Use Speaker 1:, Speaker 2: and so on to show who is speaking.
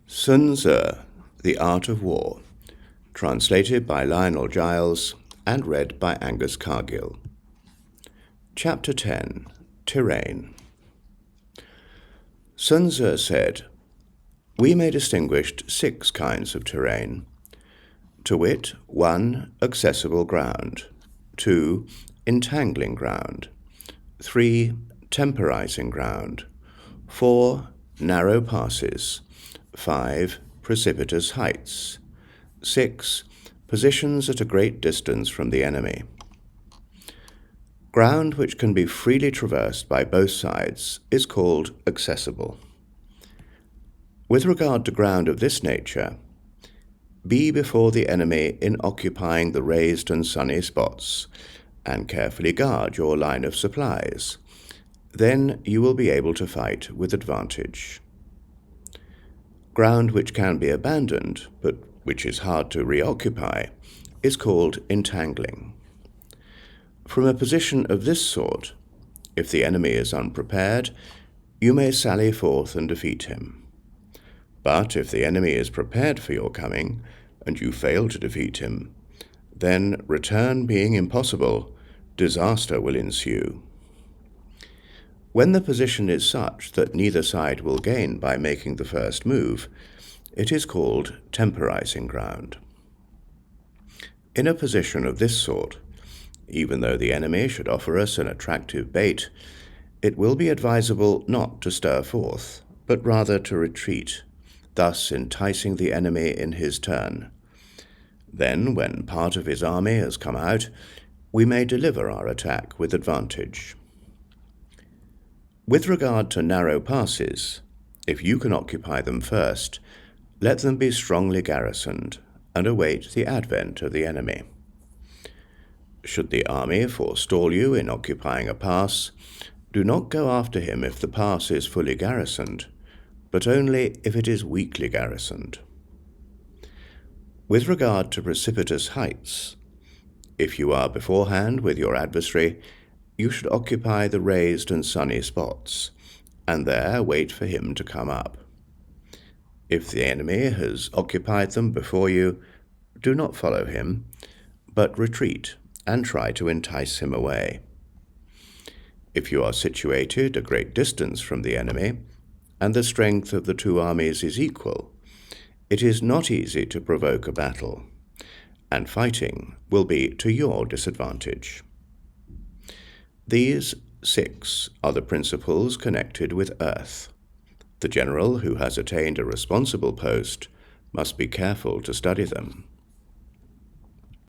Speaker 1: Sun Tzu, The Art of War, translated by Lionel Giles and read by Angus Cargill. Chapter 10, Terrain. Sun Tzu said, "We may distinguish 6 kinds of terrain, to wit, 1. Accessible ground, 2. Entangling ground, 3. Temporizing ground, 4. Narrow passes, 5. Precipitous heights, 6. Positions at a great distance from the enemy." Ground which can be freely traversed by both sides is called accessible. With regard to ground of this nature, be before the enemy in occupying the raised and sunny spots, and carefully guard your line of supplies. Then you will be able to fight with advantage. Ground which can be abandoned, but which is hard to reoccupy, is called entangling. From a position of this sort, if the enemy is unprepared, you may sally forth and defeat him. But if the enemy is prepared for your coming, and you fail to defeat him, then, return being impossible, disaster will ensue. When the position is such that neither side will gain by making the first move, it is called temporizing ground. In a position of this sort, even though the enemy should offer us an attractive bait, it will be advisable not to stir forth, but rather to retreat, thus enticing the enemy in his turn. Then, when part of his army has come out, we may deliver our attack with advantage. With regard to narrow passes, if you can occupy them first, let them be strongly garrisoned, and await the advent of the enemy. Should the army forestall you in occupying a pass, do not go after him if the pass is fully garrisoned, but only if it is weakly garrisoned. With regard to precipitous heights, if you are beforehand with your adversary, you should occupy the raised and sunny spots, and there wait for him to come up. If the enemy has occupied them before you, do not follow him, but retreat and try to entice him away. If you are situated a great distance from the enemy, and the strength of the 2 armies is equal, it is not easy to provoke a battle, and fighting will be to your disadvantage. These 6 are the principles connected with earth. The general who has attained a responsible post must be careful to study them.